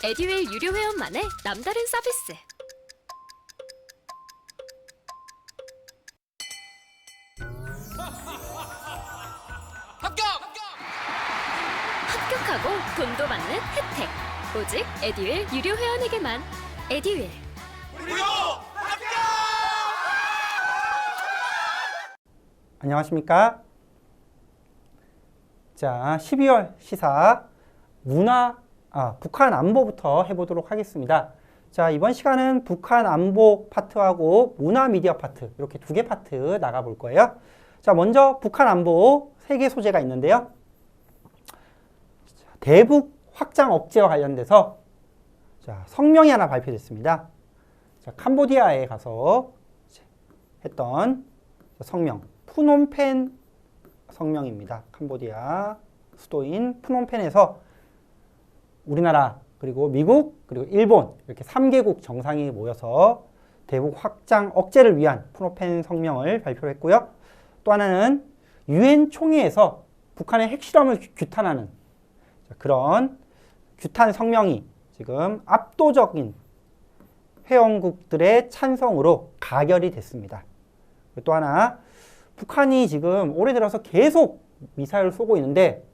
에듀윌 유료 회원만의 남다른 서비스. 합격하고 돈도 받는 혜택. 오직 에듀윌 유료 회원에게만. 에듀윌. 안녕하십니까? 자, 12월 시사 북한 안보부터 해보도록 하겠습니다. 자, 이번 시간은 북한 안보 파트하고 문화 미디어 파트 이렇게 두 개 파트 나가볼 거예요. 자, 먼저 북한 안보 세 개 소재가 있는데요. 대북 확장 억제와 관련돼서 자, 성명이 하나 발표됐습니다. 자, 캄보디아에 가서 했던 성명, 푸놈펜 성명입니다. 캄보디아 수도인 푸놈펜에서 우리나라 그리고 미국 그리고 일본 이렇게 3개국 정상이 모여서 대북 확장 억제를 위한 푸놈펜 성명을 발표했고요. 또 하나는 유엔 총회에서 북한의 핵실험을 규탄하는 그런 규탄 성명이 지금 압도적인 회원국들의 찬성으로 가결이 됐습니다. 또 하나, 북한이 지금 올해 들어서 계속 미사일을 쏘고 있는데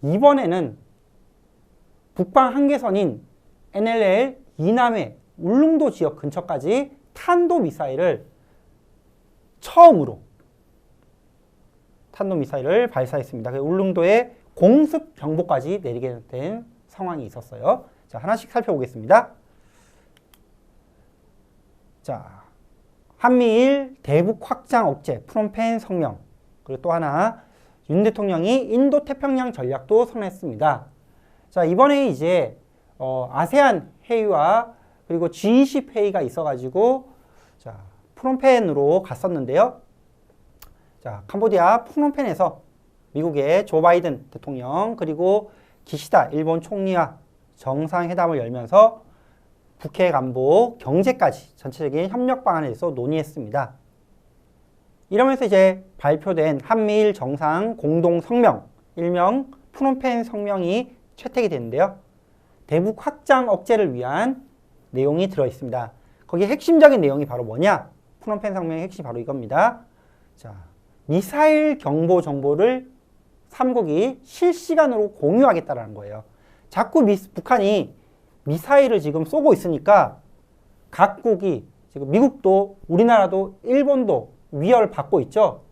이번에는 북방 한계선인 NLL 이남의 울릉도 지역 근처까지 탄도미사일을 처음으로 탄도미사일을 발사했습니다. 울릉도에 공습 경보까지 내리게 된 상황이 있었어요. 자, 하나씩 살펴보겠습니다. 자, 한미일 대북 확장 억제 푸놈펜 성명, 그리고 또 하나 윤 대통령이 인도 태평양 전략도 선언했습니다. 자, 이번에 이제 아세안 회의와 그리고 G20 회의가 있어가지고 자, 푸놈펜으로 갔었는데요. 자, 캄보디아 푸놈펜에서 미국의 조 바이든 대통령 그리고 기시다 일본 총리와 정상회담을 열면서 북핵 안보, 경제까지 전체적인 협력 방안에 대해서 논의했습니다. 이러면서 이제 발표된 한미일 정상 공동 성명, 일명 푸놈펜 성명이 채택이 됐는데요. 대북 확장 억제를 위한 내용이 들어있습니다. 거기에 핵심적인 내용이 바로 뭐냐? 푸놈펜 성명의 핵심이 바로 이겁니다. 자, 미사일 경보 정보를 3국이 실시간으로 공유하겠다라는 거예요. 자꾸 북한이 미사일을 지금 쏘고 있으니까 각국이 지금 미국도 우리나라도 일본도 위협을 받고 있죠.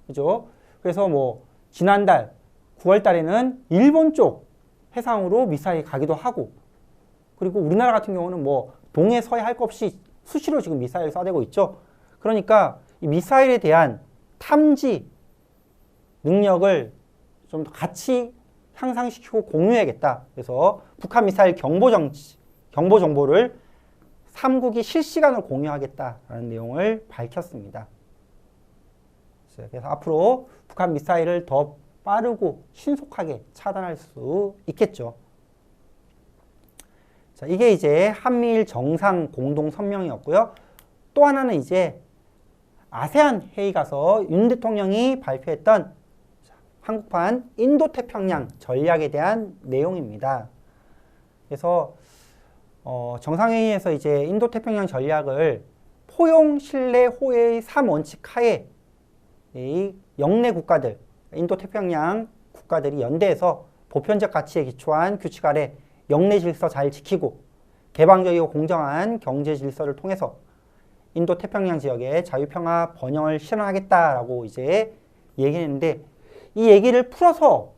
그죠? 그래서 뭐 지난달 9월 달에는 일본 쪽 해상으로 미사일이 가기도 하고 그리고 우리나라 같은 경우는 뭐 동해 서해 할 것 없이 수시로 지금 미사일을 쏴대고 있죠. 그러니까 이 미사일에 대한 탐지 능력을 좀 더 같이 향상시키고 공유해야겠다. 그래서 북한 미사일 경보 정보를 3국이 실시간으로 공유하겠다라는 내용을 밝혔습니다. 그래서 앞으로 북한 미사일을 더 빠르고 신속하게 차단할 수 있겠죠. 자, 이게 이제 한미일 정상 공동 성명이었고요. 또 하나는 이제 아세안 회의 가서 윤 대통령이 발표했던 한국판 인도태평양 전략에 대한 내용입니다. 그래서 정상회의에서 이제 인도태평양 전략을 포용, 신뢰, 호혜의 3원칙 하에 이 영내 국가들, 인도태평양 국가들이 연대해서 보편적 가치에 기초한 규칙 아래 영내 질서 잘 지키고 개방적이고 공정한 경제 질서를 통해서 인도태평양 지역의 자유평화 번영을 실현하겠다라고 이제 얘기했는데 이 얘기를 풀어서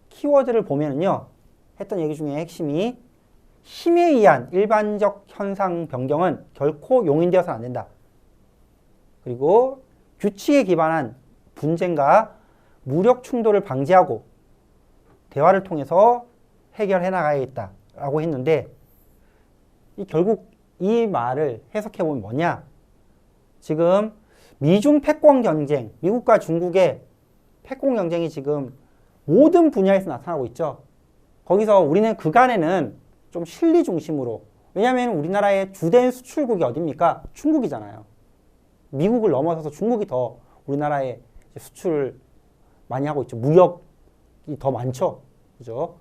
키워드를 보면은요, 했던 얘기 중에 핵심이 힘에 의한 일반적 현상 변경은 결코 용인되어서는 안 된다. 그리고 규칙에 기반한 분쟁과 무력 충돌을 방지하고 대화를 통해서 해결해 나가야겠다라고 했는데 결국 이 말을 해석해 보면 뭐냐? 지금 미중 패권 경쟁, 미국과 중국의 패권 경쟁이 지금 모든 분야에서 나타나고 있죠. 거기서 우리는 그간에는 좀 실리 중심으로, 왜냐하면 우리나라의 주된 수출국이 어딥니까? 중국이잖아요. 미국을 넘어서서 중국이 더 우리나라에 수출을 많이 하고 있죠. 무역이 더 많죠. 그죠?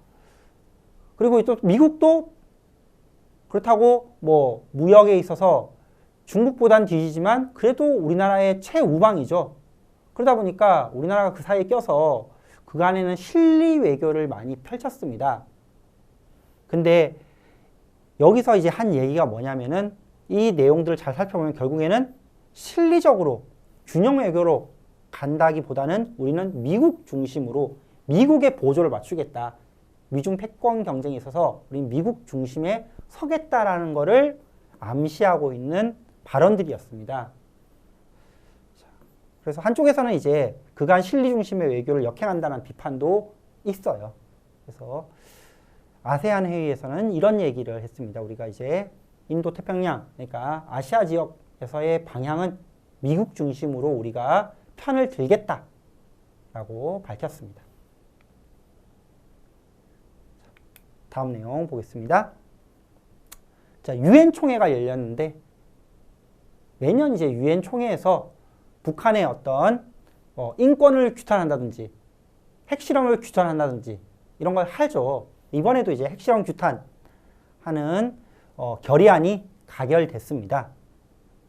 그리고 또 미국도 그렇다고 뭐 무역에 있어서 중국보단 뒤지지만 그래도 우리나라의 최우방이죠. 그러다 보니까 우리나라가 그 사이에 껴서 그간에는 실리 외교를 많이 펼쳤습니다. 근데 여기서 이제 한 얘기가 뭐냐면은 이 내용들을 잘 살펴보면 결국에는 실리적으로 균형 외교로 간다기보다는 우리는 미국 중심으로 미국의 보조를 맞추겠다. 미중 패권 경쟁에 있어서 우리는 미국 중심에 서겠다라는 것을 암시하고 있는 발언들이었습니다. 그래서 한쪽에서는 이제 그간 실리 중심의 외교를 역행한다는 비판도 있어요. 그래서 아세안 회의에서는 이런 얘기를 했습니다. 우리가 이제 인도 태평양, 그러니까 아시아 지역에서의 방향은 미국 중심으로 우리가 편을 들겠다라고 밝혔습니다. 다음 내용 보겠습니다. 자, 유엔 총회가 열렸는데 매년 이제 유엔 총회에서 북한의 어떤 인권을 규탄한다든지 핵실험을 규탄한다든지 이런 걸 하죠. 이번에도 이제 핵실험 규탄하는 결의안이 가결됐습니다.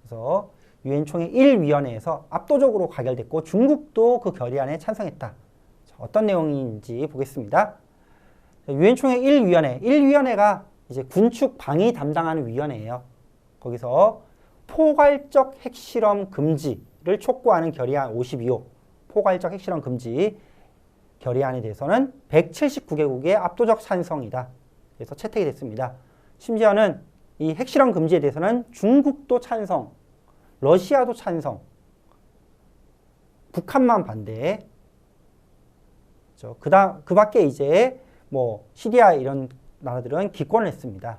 그래서 유엔 총회 1위원회에서 압도적으로 가결됐고 중국도 그 결의안에 찬성했다. 자, 어떤 내용인지 보겠습니다. 유엔 총회 1위원회가 이제 군축 방위 담당하는 위원회예요. 거기서 포괄적 핵실험 금지를 촉구하는 결의안 52호 포괄적 핵실험 금지 결의안에 대해서는 179개국의 압도적 찬성이다. 그래서 채택이 됐습니다. 심지어는 이 핵실험 금지에 대해서는 중국도 찬성, 러시아도 찬성, 북한만 반대. 그 밖에 이제 뭐 시리아 이런 나라들은 기권을 했습니다.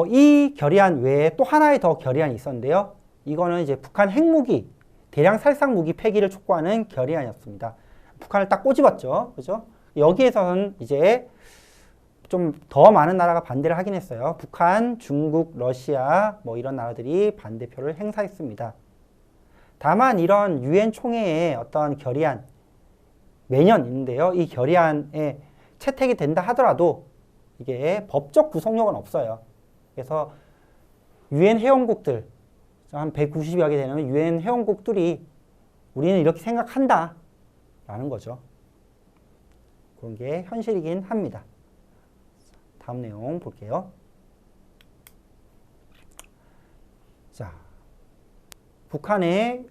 이 결의안 외에 또 하나의 더 결의안이 있었는데요. 이거는 이제 북한 핵무기, 대량 살상 무기 폐기를 촉구하는 결의안이었습니다. 북한을 딱 꼬집었죠. 그죠? 여기에서는 이제 좀 더 많은 나라가 반대를 하긴 했어요. 북한, 중국, 러시아 뭐 이런 나라들이 반대표를 행사했습니다. 다만 이런 유엔 총회의 어떤 결의안 매년 있는데요. 이 결의안에 채택이 된다 하더라도 이게 법적 구속력은 없어요. 그래서 유엔 회원국들 한 190여 개 되는 유엔 회원국들이 우리는 이렇게 생각한다 라는 거죠. 그런 게 현실이긴 합니다. 다음 내용 볼게요. 자, 북한의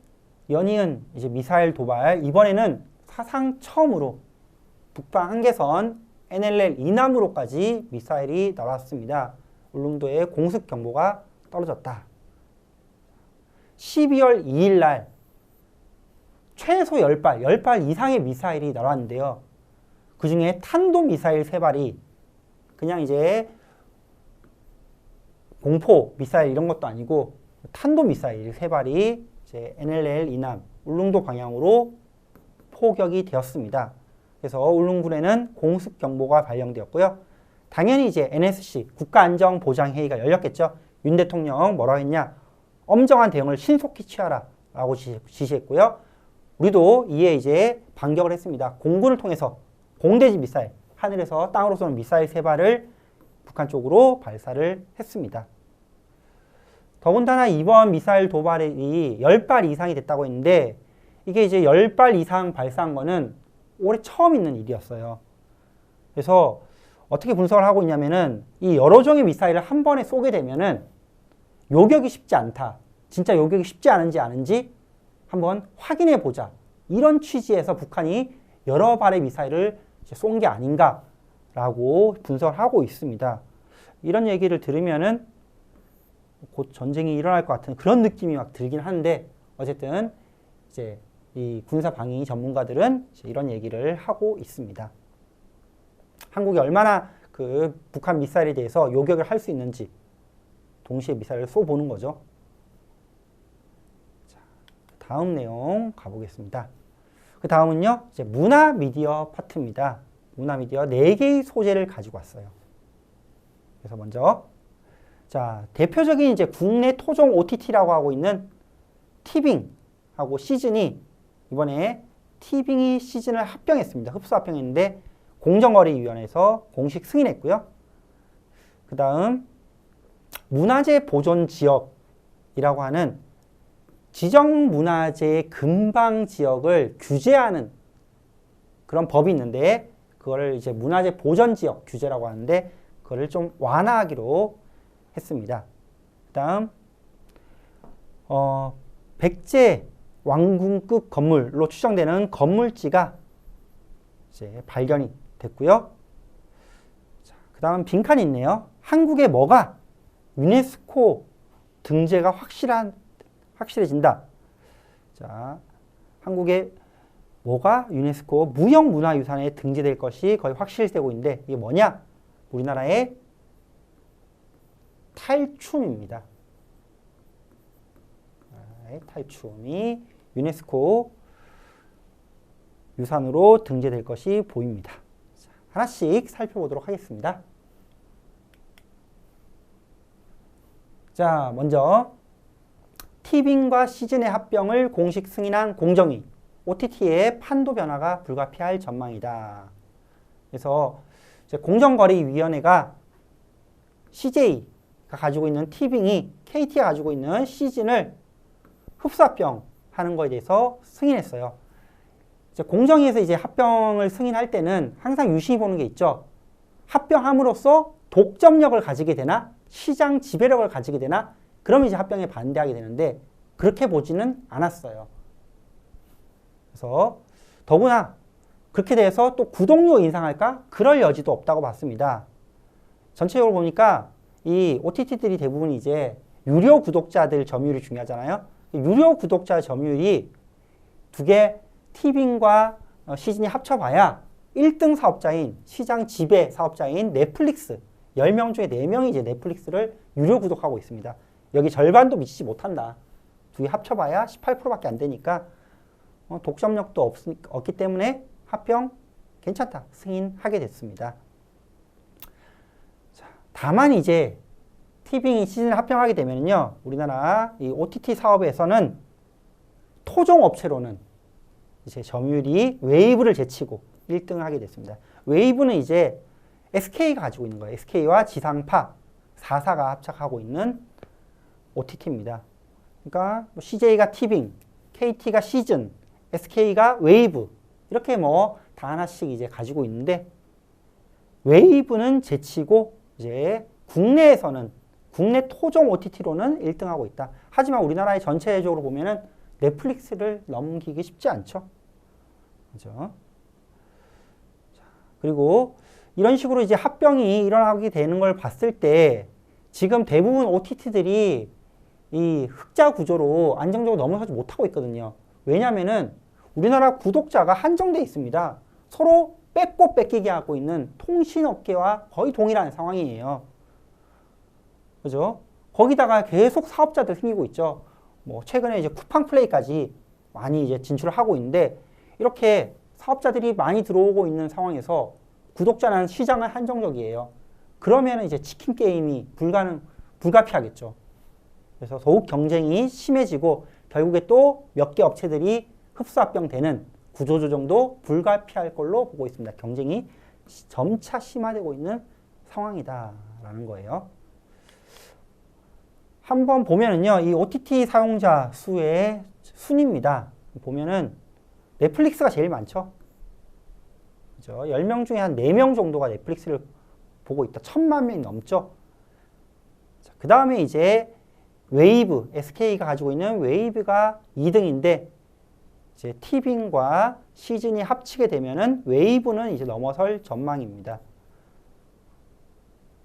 연이은 이제 미사일 도발, 이번에는 사상 처음으로 북방 한계선 NLL 이남으로까지 미사일이 날아왔습니다. 울릉도에 공습 경보가 떨어졌다. 12월 2일 날 최소 10발 이상의 미사일이 날아왔는데요. 그 중에 탄도미사일 3발이 그냥 이제 공포 미사일 이런 것도 아니고 탄도미사일 3발이 이제 NLL 이남 울릉도 방향으로 포격이 되었습니다. 그래서 울릉군에는 공습 경보가 발령되었고요. 당연히 이제 NSC 국가안전보장회의가 열렸겠죠. 윤 대통령 뭐라고 했냐? 엄정한 대응을 신속히 취하라 라고 지시했고요. 우리도 이에 이제 반격을 했습니다. 공군을 통해서 공대지 미사일, 하늘에서 땅으로 쏘는 미사일 3발을 북한 쪽으로 발사를 했습니다. 더군다나 이번 미사일 도발이 10발 이상이 됐다고 했는데 이게 이제 10발 이상 발사한 거는 올해 처음 있는 일이었어요. 그래서 어떻게 분석을 하고 있냐면은 이 여러 종의 미사일을 한 번에 쏘게 되면은 요격이 쉽지 않다. 진짜 요격이 쉽지 않은지 한번 확인해 보자. 이런 취지에서 북한이 여러 발의 미사일을 쏜 게 아닌가라고 분석을 하고 있습니다. 이런 얘기를 들으면은 곧 전쟁이 일어날 것 같은 그런 느낌이 막 들긴 하는데 어쨌든 이제 이 군사 방위 전문가들은 이런 얘기를 하고 있습니다. 한국이 얼마나 그 북한 미사일에 대해서 요격을 할 수 있는지 동시에 미사일을 쏘보는 거죠. 자, 다음 내용 가보겠습니다. 그 다음은요, 이제 문화 미디어 파트입니다. 문화 미디어 4개의 소재를 가지고 왔어요. 그래서 먼저, 자, 대표적인 이제 국내 토종 OTT라고 하고 있는 티빙하고 시즌이 이번에 티빙이 시즌을 합병했습니다. 흡수 합병했는데 공정거래위원회에서 공식 승인했고요. 그 그 다음 문화재 보존 지역이라고 하는 지정 문화재의 근방 지역을 규제하는 그런 법이 있는데 그거를 이제 문화재 보전 지역 규제라고 하는데 그거를 좀 완화하기로 했습니다. 그 다음 백제 왕궁급 건물로 추정되는 건물지가 이제 발견이 됐고요. 그 다음 빈칸이 있네요. 한국의 뭐가 유네스코 등재가 확실해진다. 자, 한국의 뭐가 유네스코 무형문화유산에 등재될 것이 거의 확실되고 있는데 이게 뭐냐? 우리나라의 탈춤입니다. 탈춤이 유네스코 유산으로 등재될 것이 보입니다. 자, 하나씩 살펴보도록 하겠습니다. 자, 먼저 티빙과 시즌의 합병을 공식 승인한 공정위 OTT의 판도 변화가 불가피할 전망이다. 그래서 이제 공정거래위원회가 CJ가 가지고 있는 티빙이 KT가 가지고 있는 시즌을 흡수합병하는 것에 대해서 승인했어요. 이제 공정위에서 이제 합병을 승인할 때는 항상 유심히 보는 게 있죠. 합병함으로써 독점력을 가지게 되나 시장 지배력을 가지게 되나 그러면 이제 합병에 반대하게 되는데 그렇게 보지는 않았어요. 그래서 더구나 그렇게 돼서 또 구독료 인상할까? 그럴 여지도 없다고 봤습니다. 전체적으로 보니까 이 OTT들이 대부분 이제 유료 구독자들 점유율이 중요하잖아요. 유료 구독자 점유율이 두 개 티빙과 시즌이 합쳐봐야 1등 사업자인 시장 지배 사업자인 넷플릭스 10명 중에 4명이 이제 넷플릭스를 유료 구독하고 있습니다. 여기 절반도 미치지 못한다. 두 개 합쳐봐야 18%밖에 안 되니까 독점력도 없기 때문에 합병 괜찮다. 승인하게 됐습니다. 자, 다만 이제 티빙이 시즌을 합병하게 되면요. 우리나라 이 OTT 사업에서는 토종 업체로는 이제 점유율이 웨이브를 제치고 1등을 하게 됐습니다. 웨이브는 이제 SK가 가지고 있는 거예요. SK와 지상파 4사가 합작하고 있는 OTT입니다. 그러니까 뭐 CJ가 티빙, KT가 시즌, SK가 웨이브 이렇게 뭐 다 하나씩 이제 가지고 있는데 웨이브는 제치고 이제 국내에서는 국내 토종 OTT로는 1등하고 있다. 하지만 우리나라의 전체적으로 보면은 넷플릭스를 넘기기 쉽지 않죠. 그죠? 그리고 이런 식으로 이제 합병이 일어나게 되는 걸 봤을 때 지금 대부분 OTT들이 이 흑자 구조로 안정적으로 넘어서지 못하고 있거든요. 왜냐면은 우리나라 구독자가 한정돼 있습니다. 서로 뺏고 뺏기게 하고 있는 통신업계와 거의 동일한 상황이에요. 그죠? 거기다가 계속 사업자들 생기고 있죠. 뭐 최근에 이제 쿠팡 플레이까지 많이 이제 진출을 하고 있는데 이렇게 사업자들이 많이 들어오고 있는 상황에서 구독자는 시장은 한정적이에요. 그러면 이제 치킨 게임이 불가피하겠죠. 그래서 더욱 경쟁이 심해지고 결국에 또 몇 개 업체들이 흡수합병되는 구조조정도 불가피할 걸로 보고 있습니다. 경쟁이 점차 심화되고 있는 상황이다라는 거예요. 한번 보면은요, 이 OTT 사용자 수의 순입니다. 보면은 넷플릭스가 제일 많죠. 그죠? 10명 중에 한 4명 정도가 넷플릭스를 보고 있다. 1000만 명이 넘죠. 그 다음에 이제 웨이브, SK가 가지고 있는 웨이브가 2등인데 이제 티빙과 시즌이 합치게 되면은 웨이브는 이제 넘어설 전망입니다.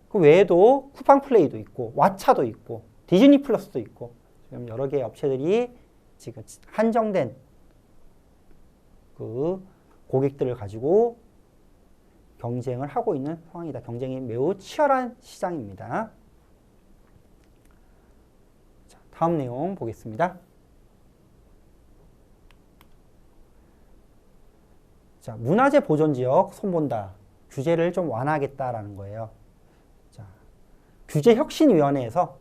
그 외에도 쿠팡 플레이도 있고 왓챠도 있고 디즈니 플러스도 있고 지금 여러 개의 업체들이 지금 한정된 그 고객들을 가지고 경쟁을 하고 있는 상황이다. 경쟁이 매우 치열한 시장입니다. 자, 다음 내용 보겠습니다. 자, 문화재 보존지역 손본다. 규제를 좀 완화하겠다라는 거예요. 자, 규제혁신위원회에서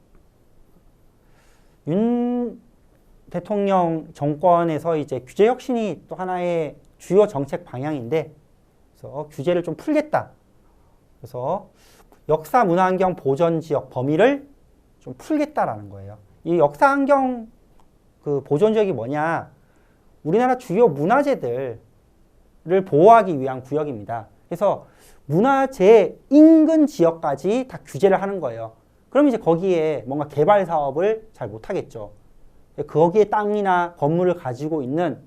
윤 대통령 정권에서 이제 규제혁신이 또 하나의 주요 정책 방향인데, 그래서 규제를 좀 풀겠다. 그래서 역사 문화환경 보전 지역 범위를 좀 풀겠다라는 거예요. 이 역사 환경 그 보존 지역이 뭐냐? 우리나라 주요 문화재들을 보호하기 위한 구역입니다. 그래서 문화재 인근 지역까지 다 규제를 하는 거예요. 그럼 이제 거기에 뭔가 개발 사업을 잘 못하겠죠. 거기에 땅이나 건물을 가지고 있는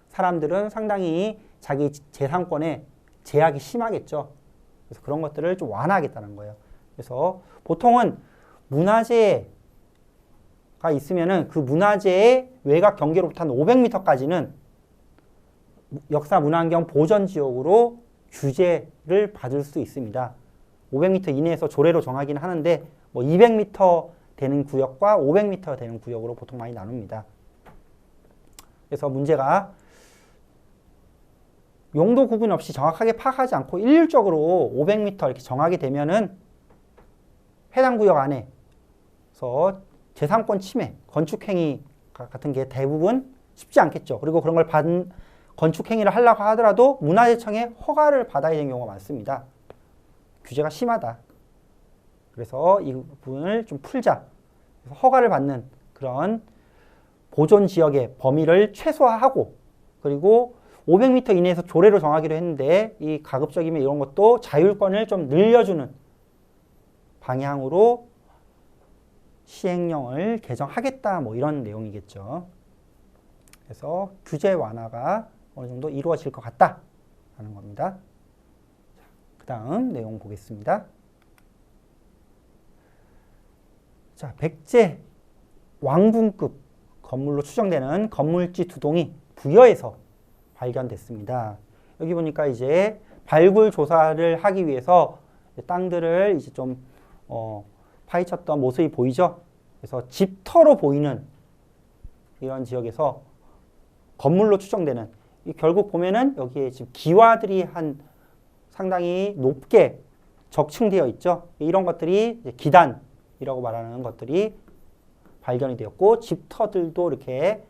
사람들은 상당히 자기 재산권에 제약이 심하겠죠. 그래서 그런 것들을 좀 완화하겠다는 거예요. 그래서 보통은 문화재가 있으면은 그 문화재의 외곽 경계로부터 한 500m까지는 역사 문화환경 보전 지역으로 규제를 받을 수 있습니다. 500m 이내에서 조례로 정하긴 하는데 뭐 200m 되는 구역과 500m 되는 구역으로 보통 많이 나눕니다. 그래서 문제가 용도 구분 없이 정확하게 파악하지 않고 일률적으로 500m 이렇게 정하게 되면은 해당 구역 안에서 재산권 침해, 건축행위 같은 게 대부분 쉽지 않겠죠. 그리고 그런 걸 받은 건축행위를 하려고 하더라도 문화재청의 허가를 받아야 되는 경우가 많습니다. 규제가 심하다. 그래서 이 부분을 좀 풀자. 그래서 허가를 받는 그런 보존 지역의 범위를 최소화하고 그리고 500m 이내에서 조례로 정하기로 했는데 이 가급적이면 이런 것도 자율권을 좀 늘려주는 방향으로 시행령을 개정하겠다 뭐 이런 내용이겠죠. 그래서 규제 완화가 어느 정도 이루어질 것 같다 하는 겁니다. 그 다음 내용 보겠습니다. 자, 백제 왕궁급 건물로 추정되는 건물지 2동이 부여에서 발견됐습니다. 여기 보니까 이제 발굴 조사를 하기 위해서 땅들을 이제 좀 파헤쳤던 모습이 보이죠. 그래서 집터로 보이는 이런 지역에서 건물로 추정되는 결국 보면은 여기에 지금 기와들이 한 상당히 높게 적층되어 있죠. 이런 것들이 이제 기단이라고 말하는 것들이 발견이 되었고 집터들도 이렇게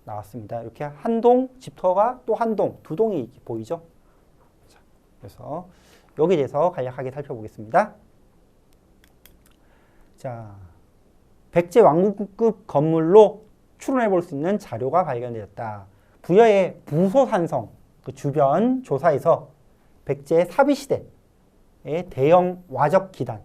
나왔습니다. 이렇게 한 동 집터가 또 한 동, 2동이 보이죠. 자, 그래서 여기에 대해서 간략하게 살펴보겠습니다. 자, 백제 왕궁급 건물로 추론해 볼 수 있는 자료가 발견되었다. 부여의 부소산성 그 주변 조사에서 백제 사비시대의 대형 와적 기단,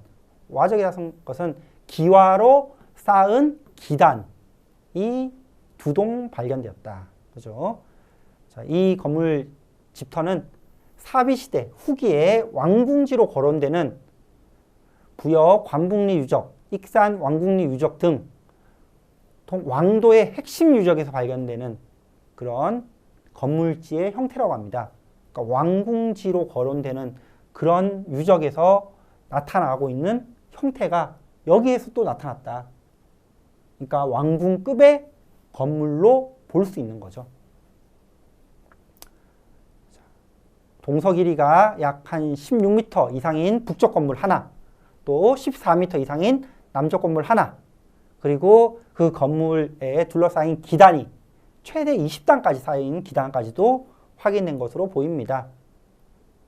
와적이라는 것은 기와로 쌓은 기단이 2동 발견되었다. 그죠? 자, 이 건물 집터는 사비시대 후기에 왕궁지로 거론되는 부여 관북리 유적, 익산 왕궁리 유적 등 왕도의 핵심 유적에서 발견되는 그런 건물지의 형태라고 합니다. 그러니까 왕궁지로 거론되는 그런 유적에서 나타나고 있는 형태가 여기에서 또 나타났다. 그러니까 왕궁급의 건물로 볼 수 있는 거죠. 동서 길이가 약 한 16m 이상인 북쪽 건물 하나, 또 14m 이상인 남쪽 건물 하나, 그리고 그 건물에 둘러싸인 기단이 최대 20단까지 쌓인 기단까지도 확인된 것으로 보입니다.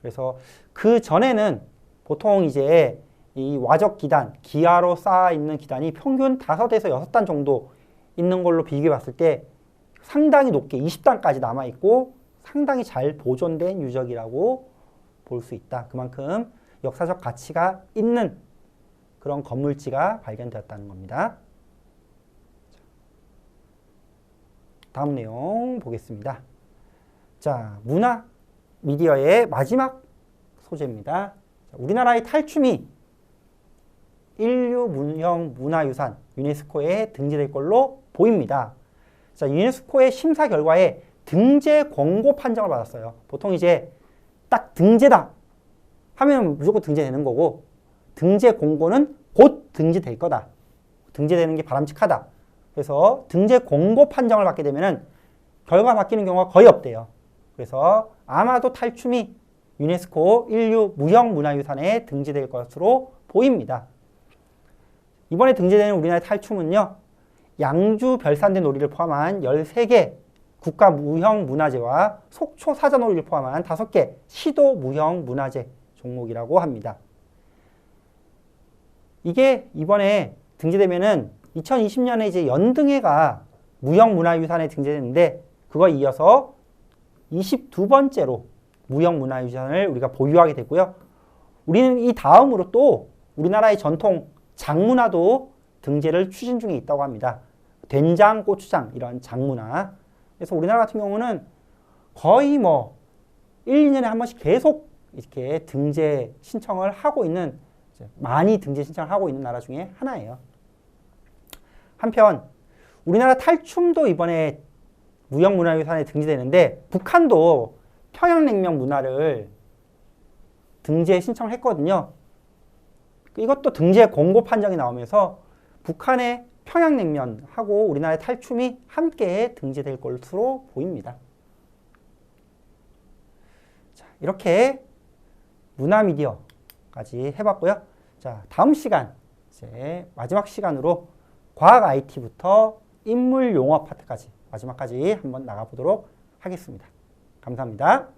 그래서 그 전에는 보통 이제 이 와적 기단, 기와로 쌓아 있는 기단이 평균 5에서 6단 정도 있는 걸로 비교해 봤을 때 상당히 높게 20단까지 남아 있고 상당히 잘 보존된 유적이라고 볼 수 있다. 그만큼 역사적 가치가 있는 그런 건물지가 발견되었다는 겁니다. 다음 내용 보겠습니다. 자, 문화 미디어의 마지막 소재입니다. 우리나라의 탈춤이 인류 무형 문화유산 유네스코에 등재될 걸로 보입니다. 자, 유네스코의 심사 결과에 등재 권고 판정을 받았어요. 보통 이제 딱 등재다 하면 무조건 등재되는 거고 등재 권고는 곧 등재될 거다. 등재되는 게 바람직하다. 그래서 등재 권고 판정을 받게 되면은 결과 바뀌는 경우가 거의 없대요. 그래서 아마도 탈춤이 유네스코 인류 무형 문화유산에 등재될 것으로 보입니다. 이번에 등재되는 우리나라의 탈춤은요, 양주 별산대 놀이를 포함한 13개 국가 무형 문화재와 속초 사자놀이를 포함한 5개 시도 무형 문화재 종목이라고 합니다. 이게 이번에 등재되면은 2020년에 이제 연등회가 무형문화유산에 등재됐는데 그거 이어서 22번째로 무형문화유산을 우리가 보유하게 됐고요. 우리는 이 다음으로 또 우리나라의 전통 장문화도 등재를 추진 중에 있다고 합니다. 된장, 고추장 이런 장문화. 그래서 우리나라 같은 경우는 거의 뭐 1, 2년에 한 번씩 계속 이렇게 등재 신청을 하고 있는, 많이 등재 신청을 하고 있는 나라 중에 하나예요. 한편 우리나라 탈춤도 이번에 무형문화유산에 등재되는데 북한도 평양냉면 문화를 등재 신청을 했거든요. 이것도 등재 공고 판정이 나오면서 북한의 평양냉면하고 우리나라의 탈춤이 함께 등재될 것으로 보입니다. 자, 이렇게 문화미디어까지 해봤고요. 자, 다음 시간, 이제 마지막 시간으로 과학 IT부터 인물 용어 파트까지, 마지막까지 한번 나가보도록 하겠습니다. 감사합니다.